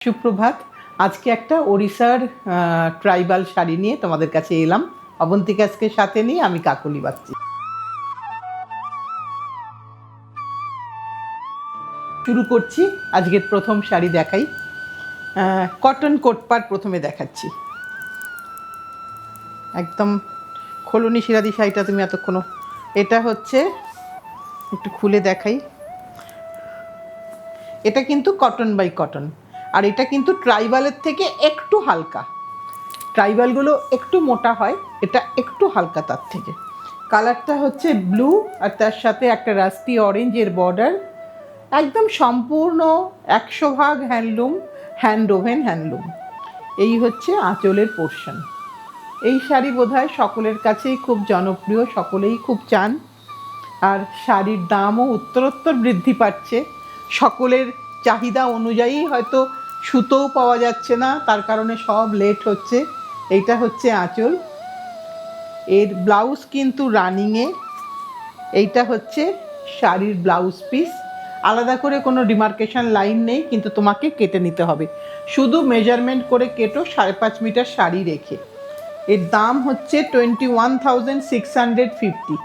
সুপ্রভাত। আজকে একটা ওড়িশার ট্রাইবাল শাড়ি নিয়ে তোমাদের কাছে এলাম। অবন্তিকাকে সাথে নিয়ে আমি কাকলি বাচ্চি। শুরু করছি। আজকের প্রথম শাড়ি দেখাই, কটন কোটপাট প্রথমে দেখাচ্ছি। একদম খোলনি শিরাদি শাড়িটা তুমি এতক্ষণ, এটা হচ্ছে একটু খুলে দেখাই। এটা কিন্তু কটন বাই কটন, আর এটা কিন্তু ট্রাইবালের থেকে একটু হালকা। ট্রাইবালগুলো একটু মোটা হয়, এটা একটু হালকা তার থেকে। কালারটা হচ্ছে ব্লু, আর তার সাথে একটা রাস্টি অরেঞ্জের বর্ডার। একদম সম্পূর্ণ 100% হ্যান্ডলুম, হ্যান্ড ওভেন হ্যান্ডলুম। এই হচ্ছে আঁচলের পোর্শন। এই শাড়ি বোধহয় সকলের কাছেই খুব জনপ্রিয়, সকলেই খুব চান। আর শাড়ির দামও উত্তরোত্তর বৃদ্ধি পাচ্ছে। সকলের চাহিদা অনুযায়ী হয়তো সুতোও পাওয়া যাচ্ছে না, তার কারণে সব লেট হচ্ছে। এইটা হচ্ছে আঁচল, এর ব্লাউজ কিন্তু রানিংয়ে। এইটা হচ্ছে শাড়ির ব্লাউজ পিস। আলাদা করে কোনো ডিমার্কেশন লাইন নেই, কিন্তু তোমাকে কেটে নিতে হবে। শুধু মেজারমেন্ট করে কেটো 5.5 মিটার শাড়ি রেখে। এর দাম হচ্ছে 21,650,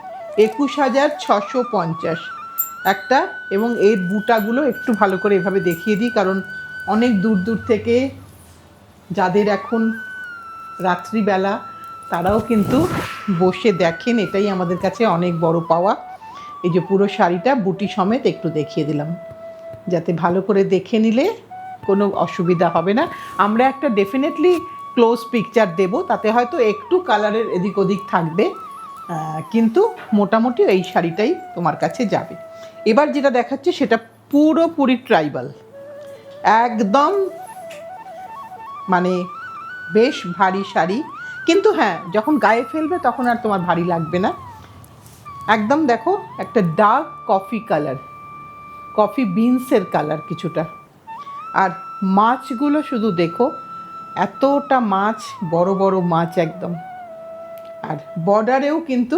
21,650 একটা। এবং এর বুটাগুলো একটু ভালো করে এভাবে দেখিয়ে দিই, কারণ অনেক দূর দূর থেকে যাদের এখন রাত্রিবেলা তারাও কিন্তু বসে দেখেন, এটাই আমাদের কাছে অনেক বড় পাওয়া। এই যে পুরো শাড়িটা বুটি সমেত একটু দেখিয়ে দিলাম, যাতে ভালো করে দেখে নিলে কোনো অসুবিধা হবে না। আমরা একটা ডেফিনেটলি ক্লোজ পিকচার দেব, তাতে হয়তো একটু কালারের এদিক ওদিক থাকবে, কিন্তু মোটামুটি এই শাড়িটাই তোমার কাছে যাবে। এবার যেটা দেখাচ্ছে সেটা পুরোপুরি ট্রাইবাল, একদম মানে বেশ ভারী শাড়ি। কিন্তু হ্যাঁ, যখন গায়ে ফেলবে তখন আর তোমার ভারী লাগবে না। একদম দেখো, একটা ডার্ক কফি কালার, কফি বিনসের কালার কিছুটা। আর মাছগুলো শুধু দেখো, এতটা মাছ, বড় বড় মাছ একদম। আর বর্ডারেও কিন্তু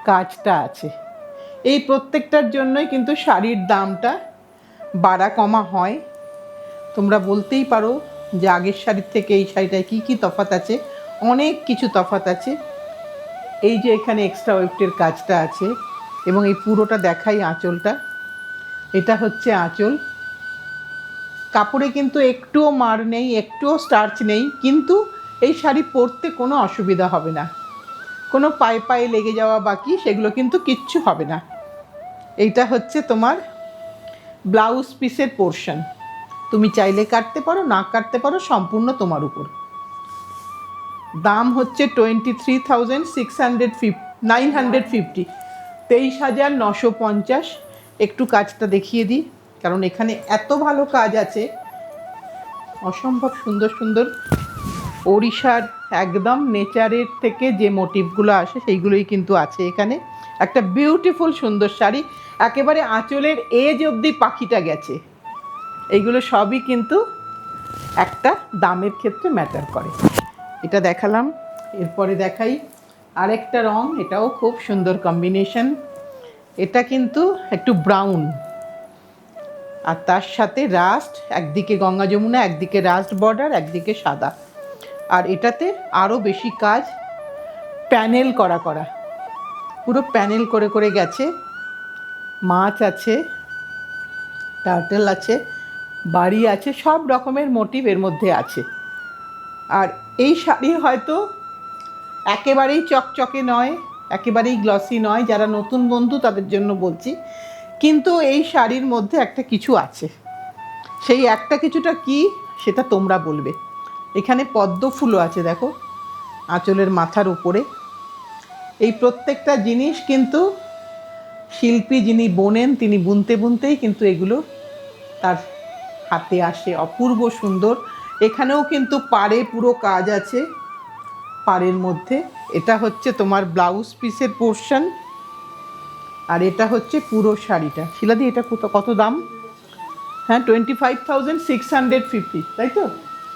কাজটা আছে। এই প্রত্যেকটার জন্যই কিন্তু শাড়ির দামটা বাড়া কমা হয়। তোমরা বলতেই পারো যে আগের শাড়ির থেকে এই শাড়িটায় কী কী তফাৎ আছে। অনেক কিছু তফাৎ আছে। এই যে এখানে এক্সট্রা ওয়েফটের কাজটা আছে, এবং এই পুরোটা দেখাই আঁচলটা। এটা হচ্ছে আঁচল। কাপড়ে কিন্তু একটুও মার নেই, একটুও স্টার্চ নেই, কিন্তু এই শাড়ি পরতে কোনো অসুবিধা হবে না। কোনো পায়ে পায়ে লেগে যাওয়া বাকি সেগুলো কিন্তু কিচ্ছু হবে না। এইটা হচ্ছে তোমার ব্লাউজ পিসের পোর্শন। তুমি চাইলে কাটতে পারো, না কাটতে পারো, সম্পূর্ণ তোমার উপর। দাম হচ্ছে 23,950, 23,950। একটু কাজটা দেখিয়ে দিই, কারণ এখানে এত ভালো কাজ আছে, অসম্ভব সুন্দর সুন্দর। ওড়িশার একদম নেচারের থেকে যে মোটিভগুলো আসে সেইগুলোই কিন্তু আছে এখানে। একটা বিউটিফুল সুন্দর শাড়ি, একেবারে আঁচলের এজ অবধি পাখিটা গেছে। এইগুলো সবই কিন্তু একটা দামের ক্ষেত্রে ম্যাটার করে। এটা দেখালাম। এরপরে দেখাই আরেকটা রং, এটাও খুব সুন্দর কম্বিনেশন। এটা কিন্তু একটু ব্রাউন, আর তার সাথে রাস্ট, একদিকে গঙ্গা যমুনা, একদিকে রাস্ট বর্ডার, একদিকে সাদা। আর এটাতে আরও বেশি কাজ, প্যানেল করা করা, পুরো প্যানেল করে করে গেছে। মাছ আছে, টার্টেল আছে, বাড়ি আছে, সব রকমের মোটিভ এর মধ্যে আছে। আর এই শাড়ি হয়তো একেবারেই চকচকে নয়, একেবারেই গ্লসি নয়, যারা নতুন বন্ধু তাদের জন্য বলছি। কিন্তু এই শাড়ির মধ্যে একটা কিছু আছে, সেই একটা কিছুটা কি সেটা তোমরা বলবে। এখানে পদ্ম ফুলও আছে দেখো আঁচলের মাথার উপরে। এই প্রত্যেকটা জিনিস কিন্তু শিল্পী যিনি বোনেন, তিনি বুনতে বুনতেই কিন্তু এগুলো তার হাতে আসে, অপূর্ব সুন্দর। এখানেও কিন্তু পাড়ে পুরো কাজ আছে, পাড়ের মধ্যে। এটা হচ্ছে তোমার ব্লাউজ পিসের পোর্শন, আর এটা হচ্ছে পুরো শাড়িটা। শিলাদি, এটা কত দাম? হ্যাঁ, 25,650, তাই তো?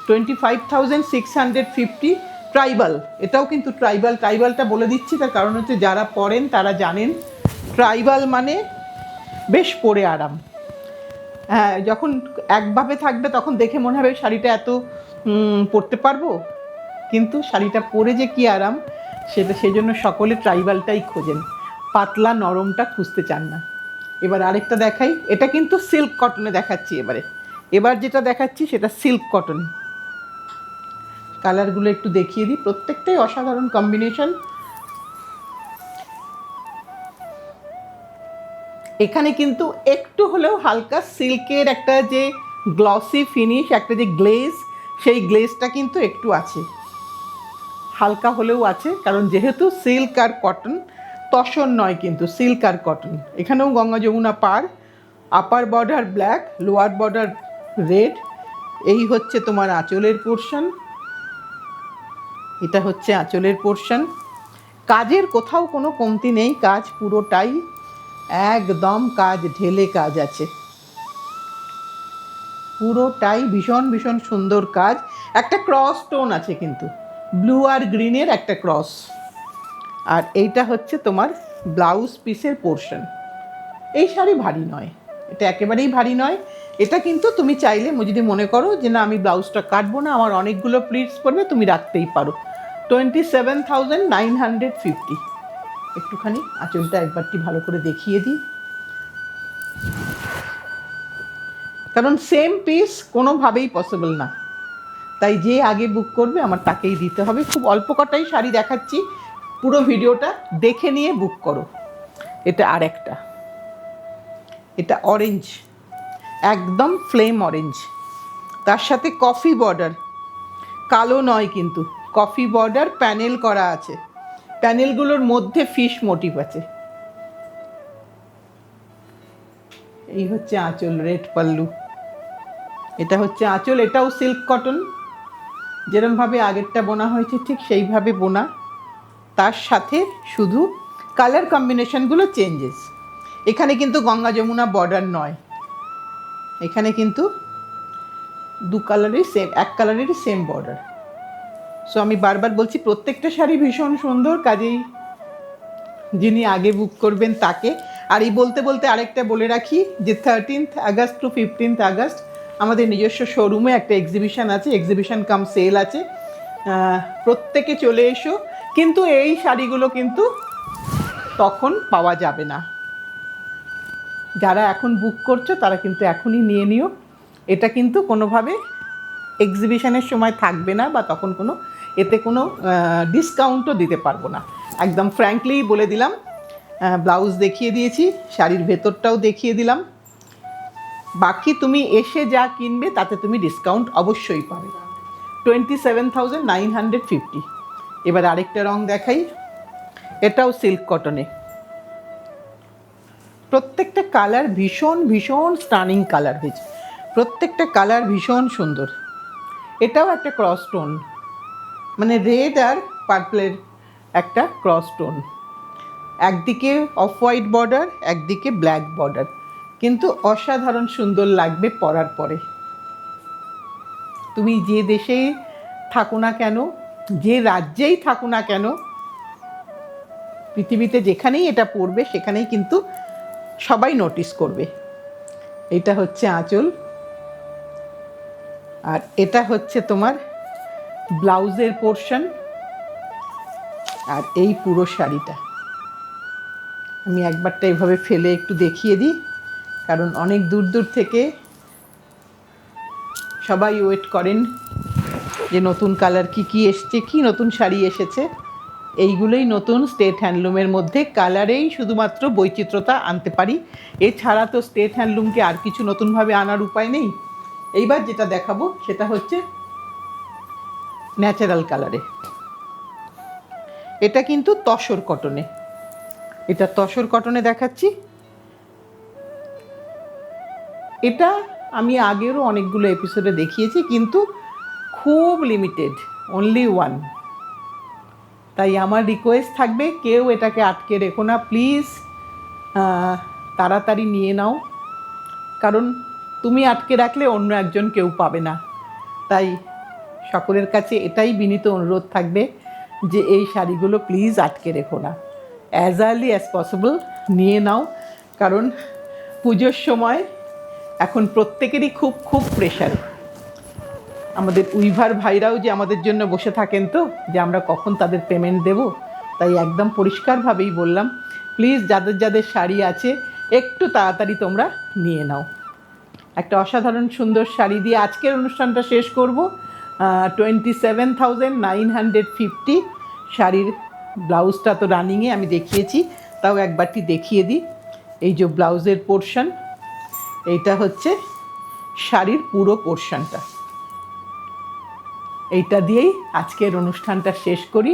25,650 ট্রাইবাল। এটাও কিন্তু ট্রাইবাল। ট্রাইবালটা বলে দিচ্ছি তার কারণ হচ্ছে যারা পরেন তারা জানেন ট্রাইবাল মানে বেশ পরে আরাম। হ্যাঁ, যখন একভাবে থাকবে তখন দেখে মনে হবে শাড়িটা এত পরতে পারবো, কিন্তু শাড়িটা পরে যে কি আরাম, সেটা সেজন্য সকলে ট্রাইবালটাই খোঁজেন, পাতলা নরমটা খুঁজতে চান না। এবার আরেকটা দেখাই, এটা কিন্তু সিল্ক কটনে দেখাচ্ছি। এবার যেটা দেখাচ্ছি সেটা সিল্ক কটন। কালারগুলো একটু দেখিয়ে দিই, প্রত্যেকটাই অসাধারণ কম্বিনেশন। এখানে কিন্তু একটু হলেও হালকা সিল্কের একটা যে গ্লসি ফিনিশ, একটা যে গ্লেজ, সেই গ্লেজটা কিন্তু একটু আছে, হালকা হলেও আছে, কারণ যেহেতু সিল্ক আর কটন, তসর নয় কিন্তু, সিল্ক আর কটন। এখানেও গঙ্গা যমুনা পার, upper border black, lower border red. এই হচ্ছে তোমার আঁচলের পোর্শন, এটা হচ্ছে আঁচলের পোর্শন। কাজের কোথাও কোনো কমতি নেই, কাজ পুরোটাই একদম কাজ ঢেলে কাজ আছে, পুরোটাই ভীষণ ভীষণ সুন্দর কাজ। একটা ক্রস টোন আছে কিন্তু, ব্লু আর গ্রিনের একটা ক্রস। আর এইটা হচ্ছে তোমার ব্লাউজ পিসের পোর্শন। এই শাড়ি ভারী নয়, এটা একেবারেই ভারী নয়। এটা কিন্তু তুমি চাইলে যদি মনে করো যে না আমি ব্লাউজটা কাটবো না, আমার অনেকগুলো প্লিটস পড়বে, তুমি রাখতেই পারো। 27,950। একটুখানি আঁচলটা একবারটি ভালো করে দেখিয়ে দিই, কারণ সেম পিস কোনোভাবেই পসিবল না, তাই যে আগে বুক করবে আমার তাকেই দিতে হবে। খুব অল্প কটাই শাড়ি দেখাচ্ছি, পুরো ভিডিওটা দেখে নিয়ে বুক করো। এটা আর একটা, এটা অরেঞ্জ, একদম ফ্লেম অরেঞ্জ, তার সাথে কফি বর্ডার, কালো নয় কিন্তু, কফি বর্ডার প্যানেল করা আছে, প্যানেলগুলোর মধ্যে ফিশ মোটিভ আছে। এই হচ্ছে আঁচল, রেড পাল্লু। এটা হচ্ছে আঁচল, এটাও সিল্ক কটন, যেরমভাবে আগেরটা বোনা হয়েছে ঠিক সেইভাবে বোনা, তার সাথে শুধু কালার কম্বিনেশনগুলো চেঞ্জেস। এখানে কিন্তু গঙ্গা যমুনা বর্ডার নয়, এখানে কিন্তু দু কালারেরই সেম, এক কালারেরই সেম বর্ডার। সো আমি বারবার বলছি প্রত্যেকটা শাড়ি ভীষণ সুন্দর, কাজেই যিনি আগে বুক করবেন তাকে। আর এই বলতে বলতে আরেকটা বলে রাখি যে 13th August two 15th August আমাদের নিজস্ব শোরুমে একটা এক্সিবিশন আছে, এক্সিবিশন কাম সেল আছে, প্রত্যেকে চলে এসো। কিন্তু এই শাড়িগুলো কিন্তু তখন পাওয়া যাবে না, যারা এখন বুক করছো তারা কিন্তু এখনই নিয়ে নিও। এটা কিন্তু কোনোভাবে এক্সিবিশনের সময় থাকবে না, বা তখন কোনো এতে কোনো ডিসকাউন্টও দিতে পারবো না, একদম ফ্র্যাঙ্কলি বলে দিলাম। ব্লাউজ দেখিয়ে দিয়েছি, শাড়ির ভেতরটাও দেখিয়ে দিলাম, বাকি তুমি এসে যা কিনবে তাতে তুমি ডিসকাউন্ট অবশ্যই পাবে। 27,950। এবার আরেকটা রং দেখাই, এটাও সিল্ক কটনে, প্রত্যেকটা কালার ভীষণ ভীষণ স্টানিং কালার হয়েছে, প্রত্যেকটা কালার ভীষণ সুন্দর। এটাও একটা ক্রস টোন, মানে রেড আর পার্পলের একটা ক্রস টোন, একদিকে অফ হোয়াইট বর্ডার, একদিকে ব্ল্যাক বর্ডার, কিন্তু অসাধারণ সুন্দর লাগবে পরার পরে। তুমি যে দেশে থাকো না কেন, যে রাজ্যেই থাকো না কেন, পৃথিবীতে যেখানেই এটা পরবে সেখানেই কিন্তু সবাই নোটিস করবে। এটা হচ্ছে আঁচল, আর এটা হচ্ছে তোমার ব্লাউজের পোর্শন। আর এই পুরো শাড়িটা আমি একবারটা এভাবে ফেলে একটু দেখিয়ে দিই, কারণ অনেক দূর দূর থেকে সবাই ওয়েট করেন যে নতুন কালার কি এসছে, কি নতুন শাড়ি এসেছে। এইগুলোই নতুন স্টেট হ্যান্ডলুমের মধ্যে, কালারেই শুধুমাত্র বৈচিত্র্যতা আনতে পারি, এছাড়া তো স্টেট হ্যান্ডলুমকে আর কিছু নতুনভাবে আনার উপায় নেই। এইবার যেটা দেখাবো সেটা হচ্ছে ন্যাচারাল কালারে, এটা কিন্তু তসর কটনে, এটা তসর কটনে দেখাচ্ছি। এটা আমি আগেরও অনেকগুলো এপিসোডে দেখিয়েছি, কিন্তু খুব লিমিটেড, অনলি ওয়ান। তাই আমার রিকোয়েস্ট থাকবে, কেউ এটাকে আটকে রেখো না প্লিজ, তাড়াতাড়ি নিয়ে নাও, কারণ তুমি আটকে রাখলে অন্য একজন কেউ পাবে না। তাই সকলের কাছে এটাই বিনীত অনুরোধ থাকবে যে এই শাড়িগুলো প্লিজ আটকে রেখো না, অ্যাজ আর্লি অ্যাজ পসিবল নিয়ে নাও, কারণ পুজোর সময় এখন প্রত্যেকেরই খুব খুব প্রেশার। আমাদের উইভার ভাইরাও যে আমাদের জন্য বসে থাকেন তো, যে আমরা কখন তাদের পেমেন্ট দেব, তাই একদম পরিষ্কারভাবেই বললাম, প্লিজ যাদের যাদের শাড়ি আছে একটু তাড়াতাড়ি তোমরা নিয়ে নাও। একটা অসাধারণ সুন্দর শাড়ি দিয়ে আজকের অনুষ্ঠানটা শেষ করব। 27,950 শাড়ির ব্লাউজটা তো রানিংয়ে আমি দেখিয়েছি, তাও একবারটি দেখিয়ে দিই। এই যে ব্লাউজের পোর্শন, এইটা হচ্ছে শাড়ির পুরো পোর্শনটা। এইটা দিয়েই আজকের অনুষ্ঠানটা শেষ করি।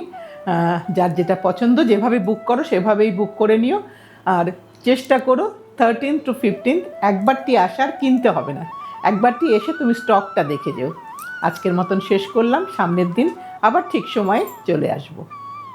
যার যেটা পছন্দ যেভাবে বুক করো সেভাবেই বুক করে নিও। আর চেষ্টা করো 13 to 15 একবারটি আসার, কিনতে হবে না, একবারটি এসে তুমি স্টকটা দেখে যেও। আজকের মতন শেষ করলাম, সামনের দিন আবার ঠিক সময়ে চলে আসবো।